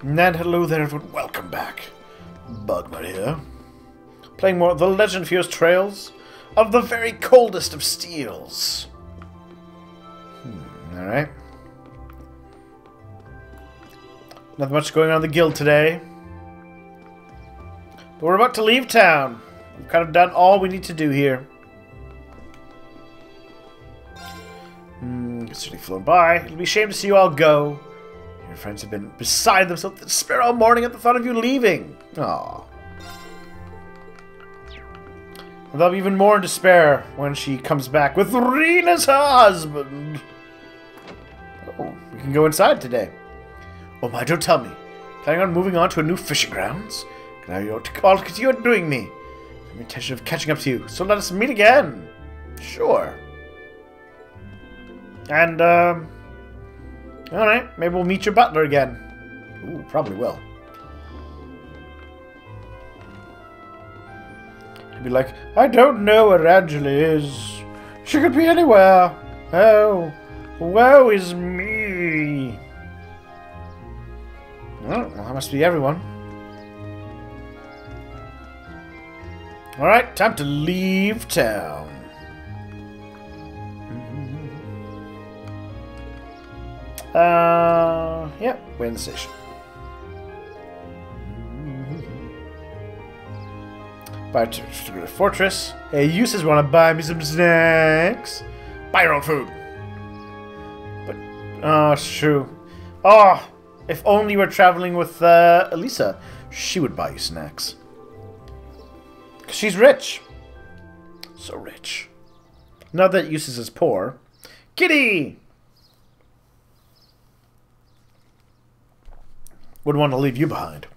And hello there everyone, welcome back. BogMod here. Playing more of the legend-fused trails of the very coldest of steels. Alright. Nothing much going on in the guild today. But we're about to leave town. We've kind of done all we need to do here. It's certainly flown by. It'll be a shame to see you all go. Your friends have been beside themselves with despair all morning at the thought of you leaving. Aww. And they'll be even more in despair when she comes back with Reen as her husband. Oh, we can go inside today. Oh my, don't tell me. Planning on moving on to a new fishing grounds? Now you're all because you're doing me. I have the intention of catching up to you, so let us meet again. Sure. And, alright, maybe we'll meet your butler again. Ooh, probably will. He'd be like, I don't know where Angela is. She could be anywhere. Oh, woe is me. Well, that must be everyone. Alright, time to leave town. Yep, we're in the station. Buy to the fortress. Hey, you says want to buy me some snacks. Buy your own food. But, oh, it's true. Oh, if only you were traveling with Elisa, she would buy you snacks. Because she's rich. So rich. Not that Eustace is poor. Kitty! Wouldn't want to leave you behind.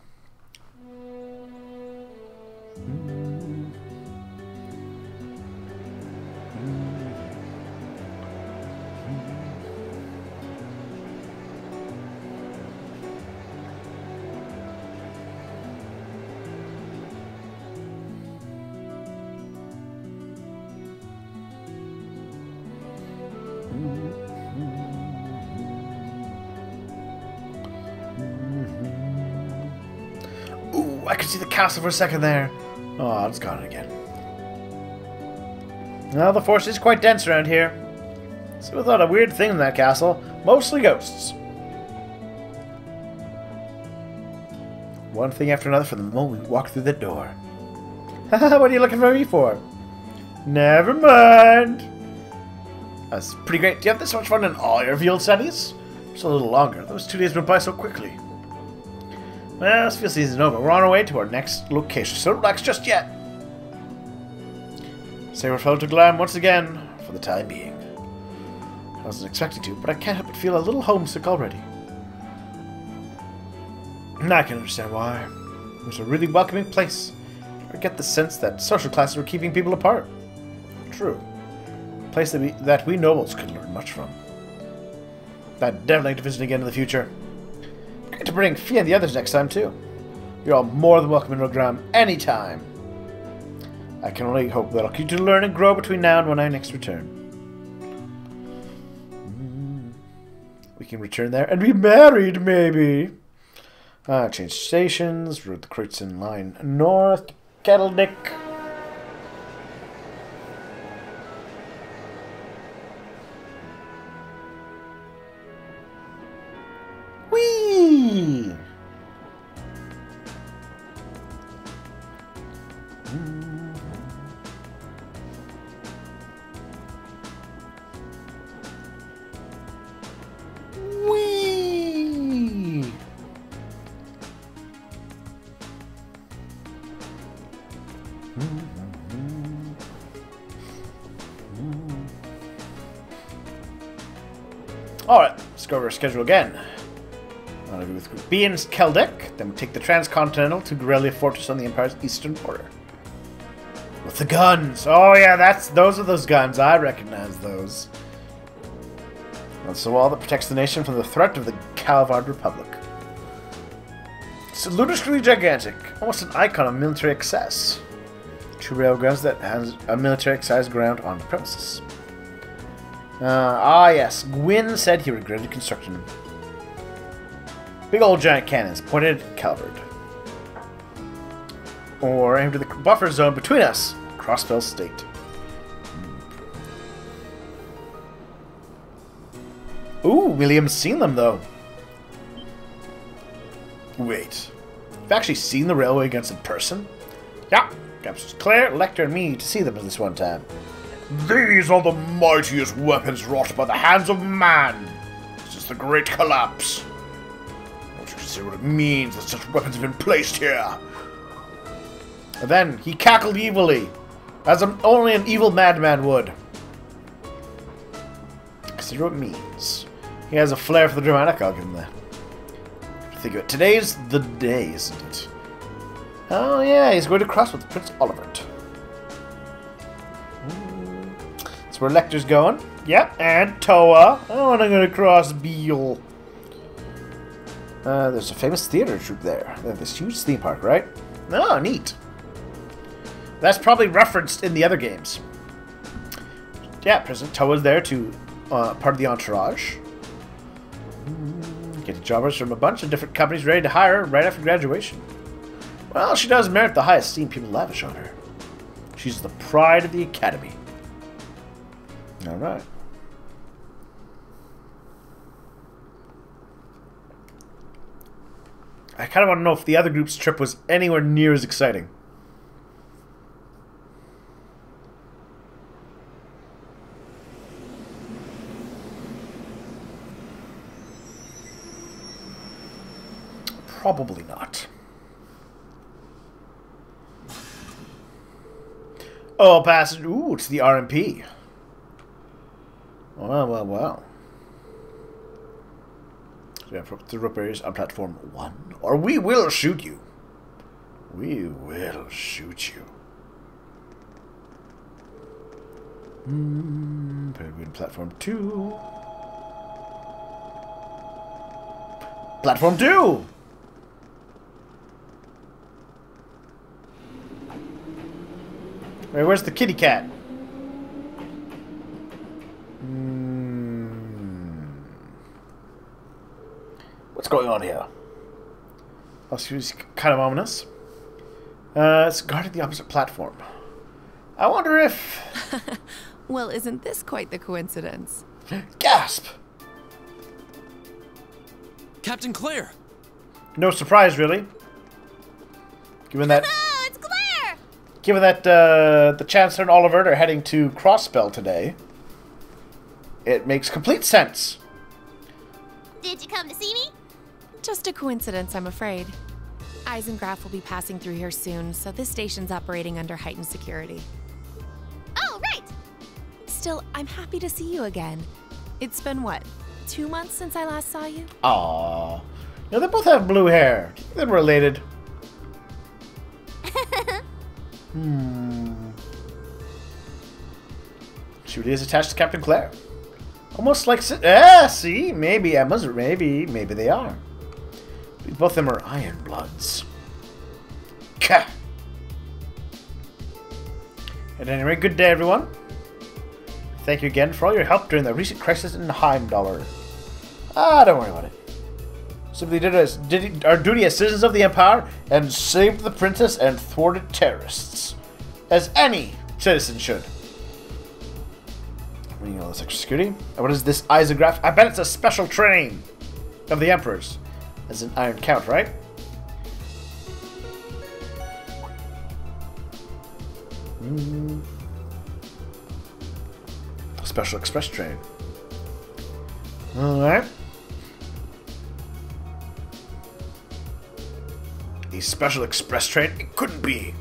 Ooh, I could see the castle for a second there. Oh, it's gone again. Well, the force is quite dense around here. So we thought a weird thing in that castle. Mostly ghosts. One thing after another from the moment we walked through the door. Haha, what are you looking for me for? Never mind. That's pretty great. Do you have this much fun in all your field studies? Just a little longer. Those 2 days went by so quickly. Well, this field season's over. We're on our way to our next location, so don't relax just yet. Say farewell to Glam once again, for the time being. I wasn't expecting to, but I can't help but feel a little homesick already. And I can understand why. It was a really welcoming place. I get the sense that social classes were keeping people apart. True. A place that we nobles could learn much from. I'd definitely like to visit again in the future. Great to bring Fia and the others next time, too. You're all more than welcome in Rogram anytime. I can only hope that I'll continue to learn and grow between now and when I next return. We can return there and be married, maybe. Change stations. Route the Kreutzen line north to Kettledijk. Whee! Whee! Alright, let's go over our schedule again. With Group B in Keldek, then we take the Transcontinental to Garellia Fortress on the Empire's eastern border. With the guns! Oh yeah, those are those guns. I recognize those. That's the wall that protects the nation from the threat of the Calvard Republic. It's ludicrously gigantic, almost an icon of military excess. 2 railguns that has a military-sized ground on the premises. Yes, Gwyn said he regretted constructing them. Big old giant cannons pointed at Calvert. Or aim to the buffer zone between us. Crossbell State. Ooh, William's seen them though. Wait. You've actually seen the railway guns in person? Yeah. Captures Claire, Lecter, and me to see them this one time. These are the mightiest weapons wrought by the hands of man. This is the great collapse. Don't you consider what it means that such weapons have been placed here? And then he cackled evilly, as only an evil madman would. Consider what it means. He has a flair for the dramatic, I'll give him that. Think of it. Today's the day, isn't it? Oh yeah, he's going to cross with Prince Olivert. That's where Lecter's going. Yep, and Toa. Oh, and I'm going to cross Beale. There's a famous theater troupe there. They have this huge theme park, right? Oh, neat. That's probably referenced in the other games. Yeah, President Toa's there to part of the entourage. Getting jobbers from a bunch of different companies ready to hire her right after graduation. Well, she does merit the high esteem people lavish on her. She's the pride of the academy. Alright. I kind of want to know if the other group's trip was anywhere near as exciting. Probably not. Oh, passage. Ooh, it's the RMP. Well, well, well. So we have the rope areas on platform 1. Or we will shoot you. We will shoot you. Platform 2. Platform 2! Wait, where's the kitty cat? What's going on here? Oh, she's kind of ominous. It's guarding the opposite platform. I wonder if... Well, isn't this quite the coincidence? Gasp! Captain Claire! No surprise, really. Given that... Oh, it's Claire! Given that the Chancellor and Olivert are heading to Crossbell today, it makes complete sense. Did you come to see me? Just a coincidence, I'm afraid. Eisengraf will be passing through here soon, so this station's operating under heightened security. Oh, right! Still, I'm happy to see you again. It's been, what, 2 months since I last saw you? Aww. You know, they both have blue hair. Do you think they're related? She really is attached to Captain Claire. Almost like... see? Maybe Emma's... Maybe they are. Both of them are Iron Bloods. Ka! At any rate, good day, everyone. Thank you again for all your help during the recent crisis in Heimdallr. Don't worry about it. Simply did our duty as citizens of the Empire and saved the princess and thwarted terrorists. As any citizen should. What do you know, this extra security? And what is this Eisengraf? I bet it's a special train of the Emperor's. As an Iron Count, right? Special express train. Alright. A special express train? It couldn't be.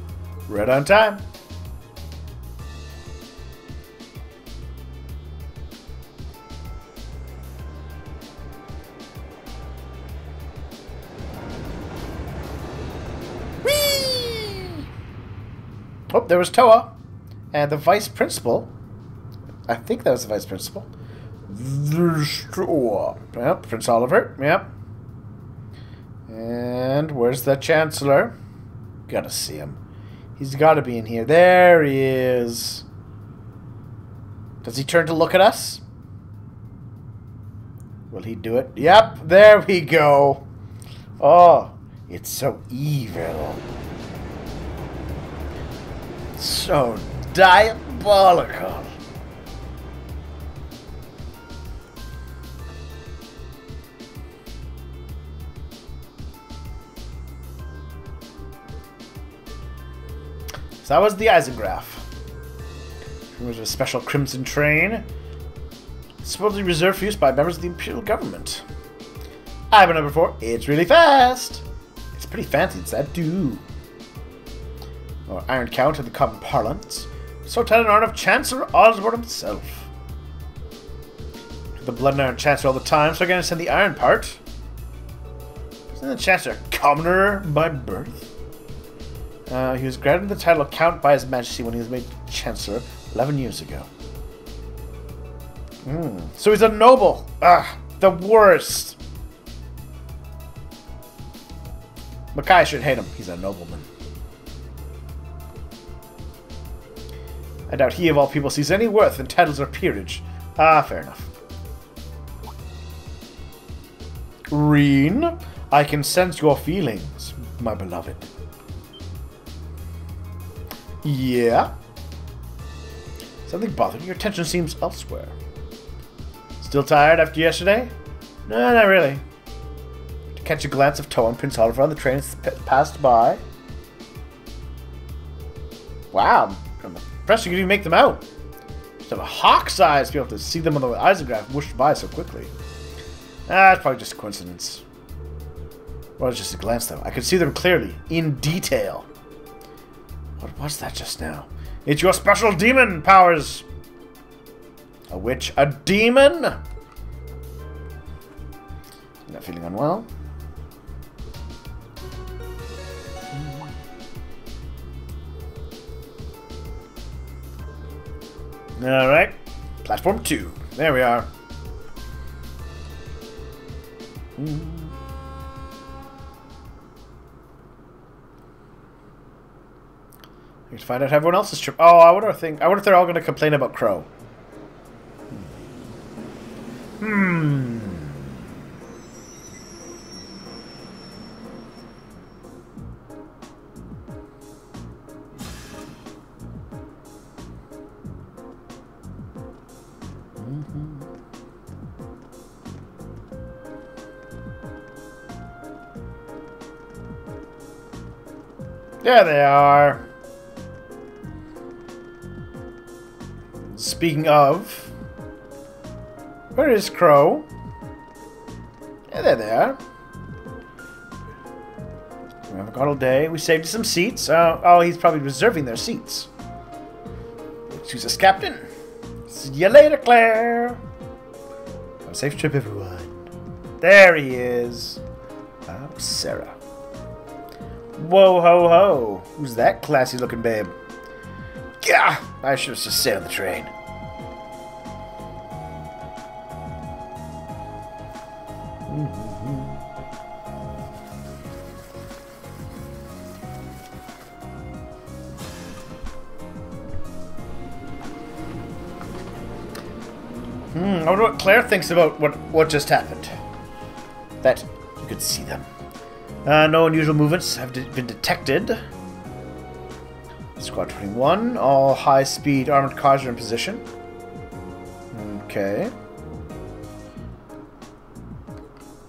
Right on time. Oh, there was Toa. And the vice principal. I think that was the vice principal. Yep, Prince Oliver. Yep. And where's the Chancellor? Gotta see him. He's gotta be in here. There he is. Does he turn to look at us? Will he do it? Yep, there we go. Oh, it's so evil. So diabolical. So that was the Eisengraph. It was a special crimson train, supposedly reserved for use by members of the Imperial government. I've been on it before. It's really fast. It's pretty fancy, it's that too. Or Iron Count in the common parlance. So tight an honor of Chancellor Osborne himself. The Blood and Iron Chancellor all the time, so I'm going to send the Iron part. Isn't the Chancellor a commoner by birth? He was granted the title of Count by His Majesty when he was made Chancellor 11 years ago. So he's a noble. The worst. Mackay should hate him. He's a nobleman. I doubt he, of all people, sees any worth in titles or peerage. Fair enough. Reen, I can sense your feelings, my beloved. Yeah? Something bothering your attention seems elsewhere. Still tired after yesterday? No, not really. To catch a glance of Toa and Prince Oliver on the train as passed by. Wow, I'm impressed you could even make them out. Just have a hawk's eyes to be able to see them on the Eisengraph whooshed by so quickly. It's probably just a coincidence. Well, it was just a glance though. I could see them clearly, in detail. What was that just now? It's your special demon powers! A witch? A demon? I'm not feeling unwell. Alright. Platform 2. There we are. We can find out how everyone else's trip. Oh, I wonder if they're all going to complain about Crow. There they are. Speaking of, where is Crow? Yeah, there they are. We haven't gone all day. We saved some seats. Oh, he's probably reserving their seats. Choose us, Captain. See you later, Claire. Have a safe trip, everyone. There he is. Oh, Sarah. Whoa, ho, ho. Who's that classy looking babe? Yeah, I should have just stayed on the train. I wonder what Claire thinks about what just happened. That you could see them. No unusual movements have been detected. Squad 21, all high-speed armored cars are in position. Okay.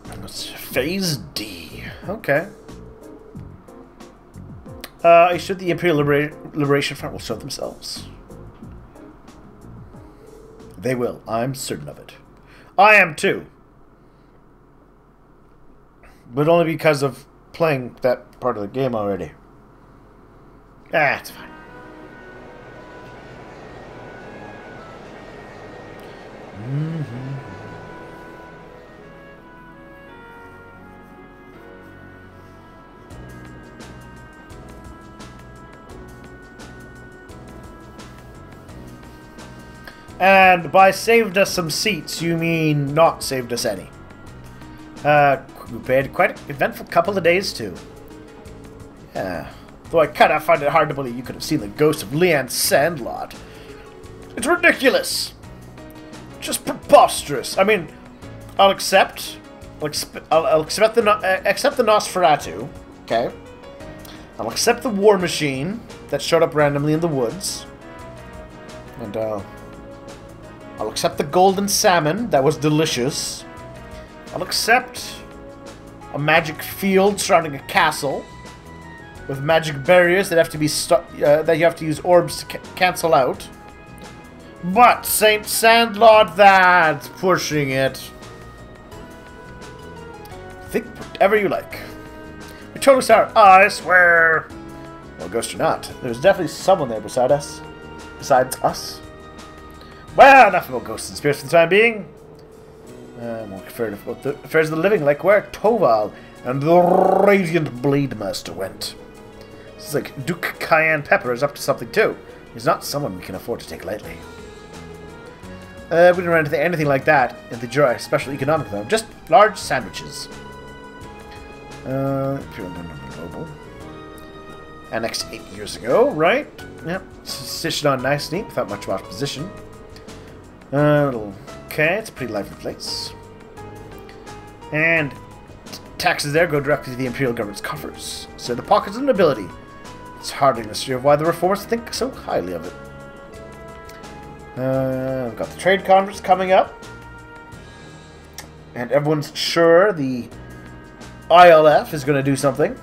That's Phase D. Okay. Should the Imperial Liberation Front will show themselves. They will. I'm certain of it. I am too. But only because of playing that part of the game already. It's fine. And by saved us some seats, you mean not saved us any. We had quite an eventful couple of days too. Yeah. Though I kind of find it hard to believe you could have seen the ghost of Leanne Sandlot. It's ridiculous. Just preposterous. I mean, I'll accept I'll accept the Nosferatu. Okay. I'll accept the War Machine that showed up randomly in the woods. And I'll accept the Golden Salmon that was delicious. I'll accept a magic field surrounding a castle with magic barriers that have to be that you have to use orbs to cancel out. But Saint Sandlot, that's pushing it. Think whatever you like. We totally start. I swear. Well, ghost or not, there's definitely someone there beside us. Besides us. Well, enough about ghosts and spirits for the time being. More concerned about the affairs of the living, like where Toval and the Radiant Blade Master went. It's like Duke Cayenne Pepper is up to something too. He's not someone we can afford to take lightly. We didn't run into anything like that in the Joy Special Economic though. Just large sandwiches. Global. Annexed 8 years ago, right? Yep. Stitched on nice and neat without much opposition. Okay, it's a pretty lively place. And taxes there go directly to the Imperial government's coffers. So the pockets of the nobility. It's hardly a mystery of why the reformers think so highly of it. We've got the trade conference coming up. And everyone's sure the ILF is going to do something.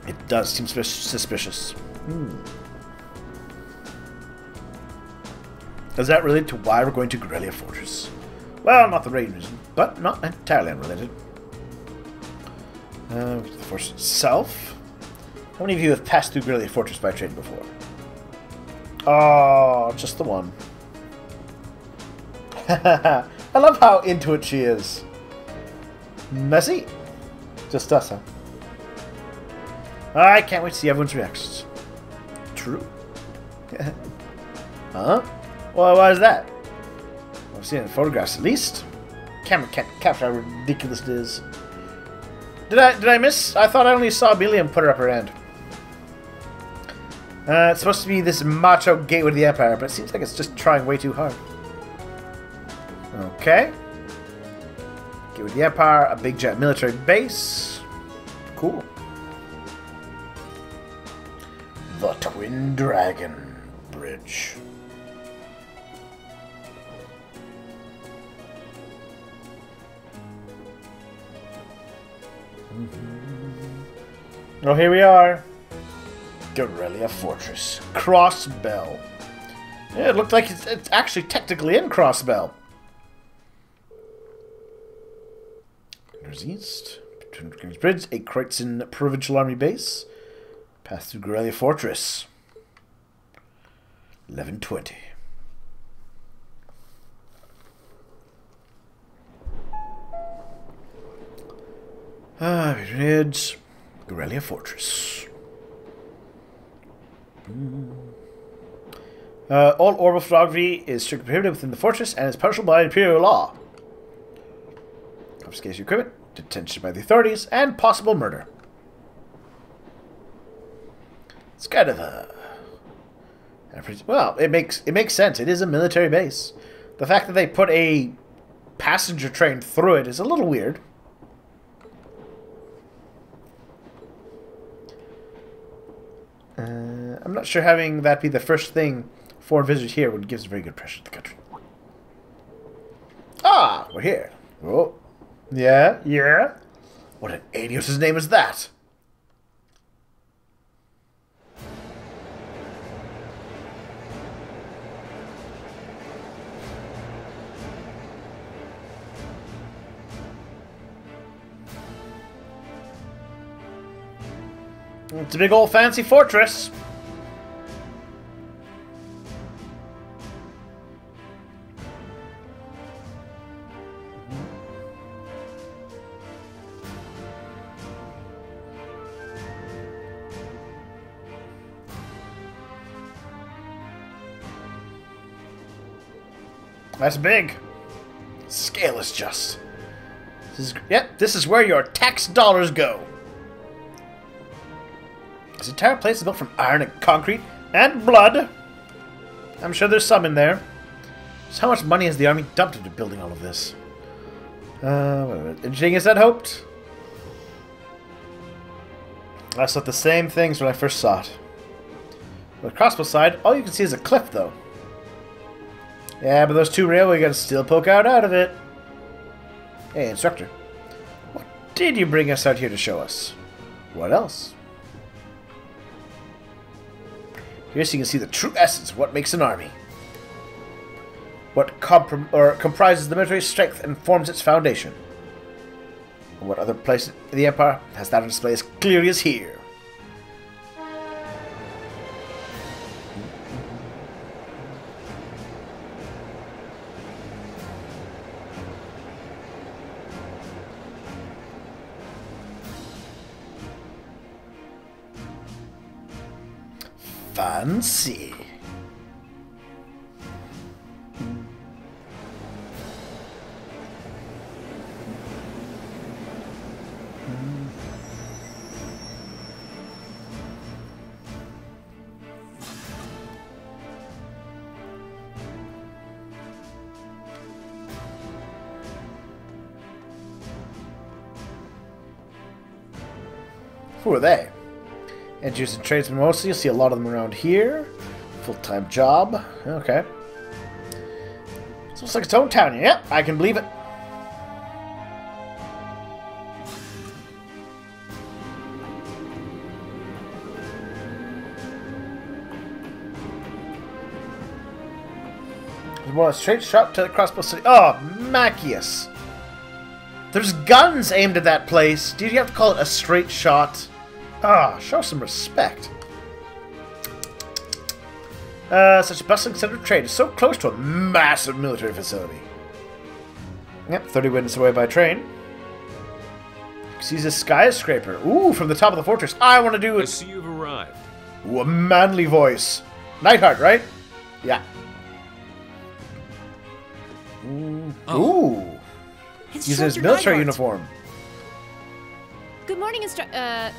It does seem suspicious. Is that related to why we're going to Garellia Fortress? Well, not the main reason, but not entirely unrelated. The fortress itself. How many of you have passed through Garellia Fortress by train before? Oh, just the one. I love how into it she is. Messy? Just us, huh? I can't wait to see everyone's reactions. True. Huh? Well, why is that? I've seen it in photographs at least. Camera can't capture how ridiculous it is. Did I miss? I thought I only saw Billiam put her up her end. It's supposed to be this macho gateway to the Empire, but it seems like it's just trying way too hard. Okay. Gateway to the Empire, a big giant military base. Cool. The Twin Dragon Bridge. Oh, here we are. Garellia Fortress. Crossbell. Yeah, it looked like it's actually technically in Crossbell. There's east. Between King's Bridge, a Kreutzen Provincial Army base. Pass through Garellia Fortress. 11:20. Bridge. Garellia Fortress. All orbital photography is strictly prohibited within the fortress and is punishable by Imperial law. Confiscation of equipment, detention by the authorities, and possible murder. It's kind of a... Well, it makes sense. It is a military base. The fact that they put a passenger train through it is a little weird. I'm not sure having that be the first thing foreign visitors here would give a very good impression of the country. Ah, we're here. Oh, yeah, yeah. What an idiot's name is that? It's a big old fancy fortress. That's big. Scale is just. This is where your tax dollars go. This entire place is built from iron and concrete and blood. I'm sure there's some in there. So how much money has the army dumped into building all of this? Interesting as I'd hoped. I saw the same things when I first saw it. On the crossbow side, all you can see is a cliff, though. Yeah, but those 2 railway guns still poke out of it. Hey, instructor. What did you bring us out here to show us? What else? Here so you can see the true essence of what makes an army. What comprises the military strength and forms its foundation. And what other place in the Empire has that on display as clearly as here? Fancy. Who are they? Engineers and tradesmen mostly. You'll see a lot of them around here. Full-time job. Okay. So it's like its own town. Yep, I can believe it. There's more a straight shot to the crossbow city. Oh, Machias. There's guns aimed at that place. Did you have to call it a straight shot? Ah, show some respect. Such a bustling center of trade is so close to a massive military facility. Yep, 30 minutes away by train. Sees a skyscraper. Ooh, from the top of the fortress. I want to do it. I see you've arrived. Ooh, a manly voice. Nightheart, right? Yeah. Ooh. Oh. Ooh. He's in his military uniform. Good morning,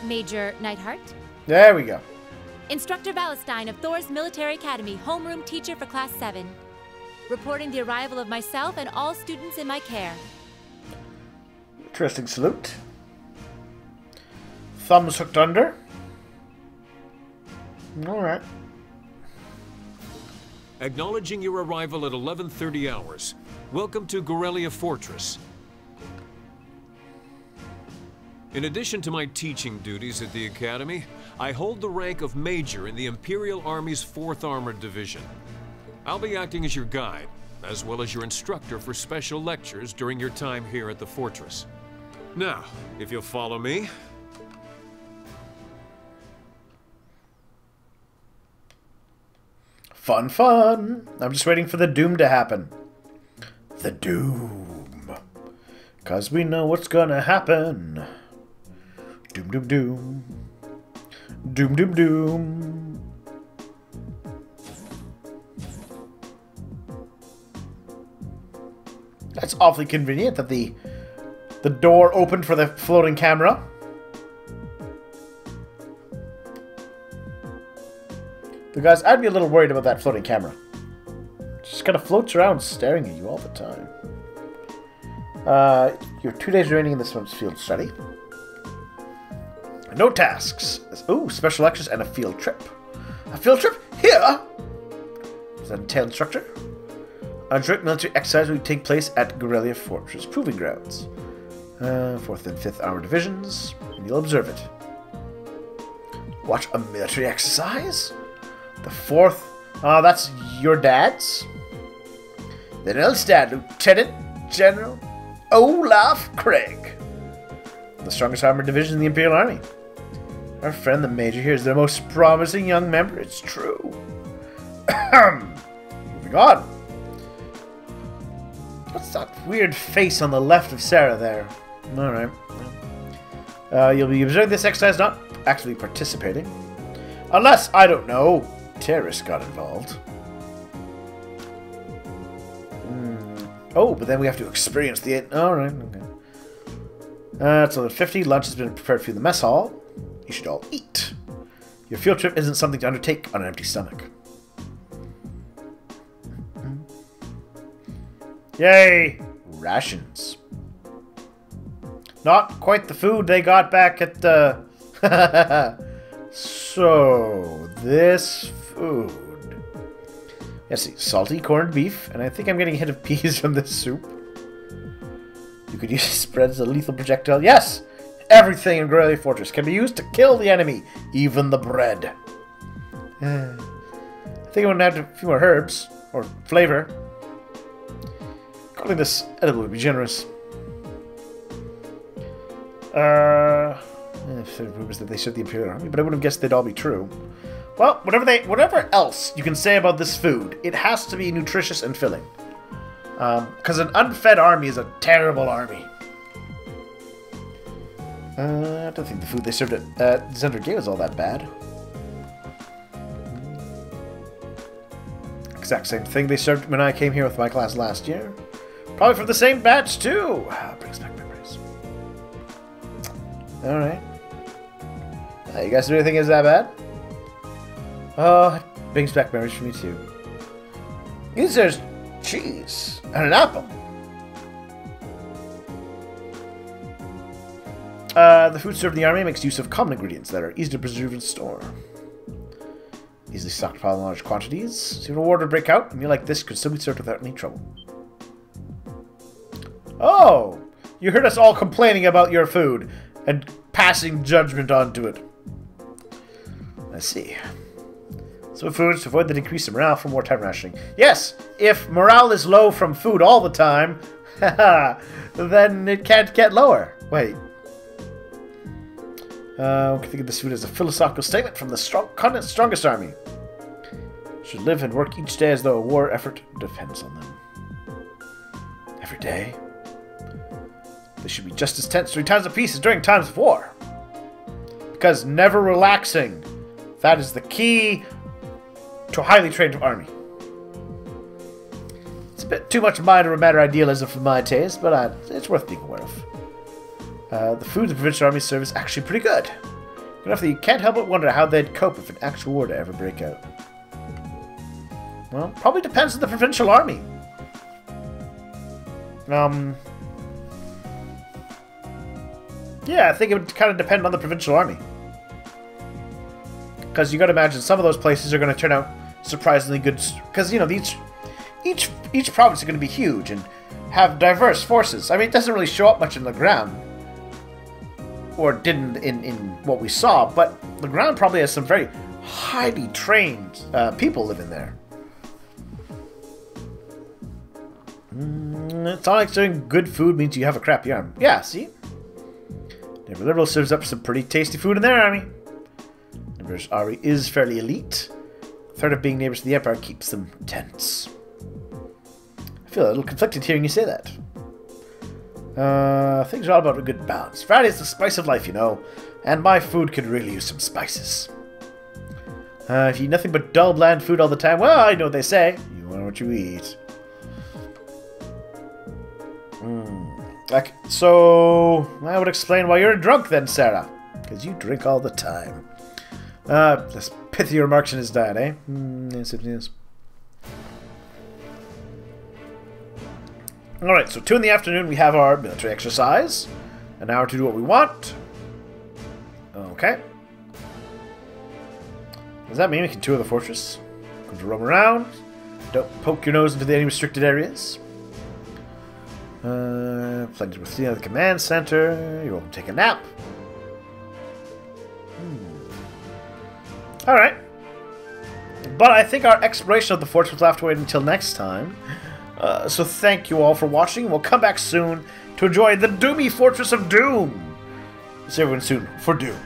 Major Neidhart. There we go. Instructor Valestein of Thor's Military Academy, homeroom teacher for Class 7. Reporting the arrival of myself and all students in my care. Interesting salute. Thumbs hooked under. Alright. Acknowledging your arrival at 11:30 hours. Welcome to Garellia Fortress. In addition to my teaching duties at the Academy, I hold the rank of Major in the Imperial Army's 4th Armored Division. I'll be acting as your guide, as well as your instructor for special lectures during your time here at the fortress. Now, if you'll follow me... Fun, fun! I'm just waiting for the doom to happen. The doom. 'Cause we know what's gonna happen. Doom, doom, doom. Doom, doom, doom. That's awfully convenient that the door opened for the floating camera. But guys, I'd be a little worried about that floating camera. It just kind of floats around staring at you all the time. Your 2 days remaining in this month's field study. No tasks. Ooh, special lectures and a field trip. A field trip? Here? Is that a tail instructor? A joint military exercise will take place at Garellia Fortress Proving Grounds. 4th and 5th Armored Divisions. And you'll observe it. Watch a military exercise? The 4th... Oh, that's your dad's? Then else dad, Lieutenant General Olaf Craig. The strongest armored division in the Imperial Army. Our friend the Major here is the most promising young member. It's true. Moving on. What's that weird face on the left of Sarah there? Alright. You'll be observing this exercise, not actually participating. Unless, I don't know, terrorists got involved. Oh, but then we have to experience the... Alright, okay. So at 50, lunch has been prepared for you in the mess hall. You should all eat. Your field trip isn't something to undertake on an empty stomach. Yay! Rations. Not quite the food they got back at the... So, this food... Let's see, salty corned beef, and I think I'm getting a hit of peas from this soup. You could use spreads as a lethal projectile. Yes! Everything in Garellia Fortress can be used to kill the enemy, even the bread. I think I'm going to add a few more herbs, or flavor. Calling this edible would be generous. If there rumors that they serve the Imperial Army, but I would have guessed they'd all be true. Well, whatever else you can say about this food, it has to be nutritious and filling. Because an unfed army is a terrible army. I don't think the food they served at Zender Gate was all that bad. Exact same thing they served when I came here with my class last year. Probably from the same batch, too. Brings back memories. Alright. You guys do anything is that bad? Oh, it brings back memories for me, too. There's cheese and an apple. The food served in the army makes use of common ingredients that are easy to preserve and store. Easily stockpiled in large quantities. So if a war to break out, a meal like this could still be served without any trouble. Oh! You heard us all complaining about your food and passing judgment onto it. Let's see. So foods to avoid the decrease in morale from wartime rationing. Yes! If morale is low from food all the time, then it can't get lower. Wait. We can think of this food as a philosophical statement from the continent's strongest army. Should live and work each day as though a war effort depends on them. Every day? They should be just as tense during times of peace as during times of war. Because never relaxing. That is the key to a highly trained army. It's a bit too much minor or matter idealism for my taste, but it's worth being aware of. The food the provincial army serve is actually pretty good. Good enough that you can't help but wonder how they'd cope if an actual war to ever break out. Well, probably depends on the provincial army. Yeah, I think it would kind of depend on the provincial army. Because you got to imagine some of those places are going to turn out surprisingly good. Because, you know, each province is going to be huge and have diverse forces. I mean, it doesn't really show up much in the ground. Or didn't in what we saw, but the ground probably has some very highly trained people living there. It's not like serving good food means you have a crappy army. Yeah, see? Neighbor Liberal serves up some pretty tasty food in their army. Neighbor's army is fairly elite. The threat of being neighbors to the Empire keeps them tense. I feel a little conflicted hearing you say that. Things are all about a good balance. Variety is the spice of life, you know, and my food could really use some spices. If you eat nothing but dull, bland food all the time, well, I know what they say. You are what you eat. So, I would explain why you're a drunk then, Sarah. Because you drink all the time. Less pithy remarks in his diet, eh? Yes, it is. Alright, so 2 in the afternoon we have our military exercise. An hour to do what we want. Okay. Does that mean we can tour the fortress? Come to roam around. Don't poke your nose into any restricted areas. Plenty with the command center. You're welcome to take a nap. Alright. But I think our exploration of the fortress will have to wait until next time. So thank you all for watching. We'll come back soon to enjoy the Doomy Fortress of Doom. See everyone soon for Doom.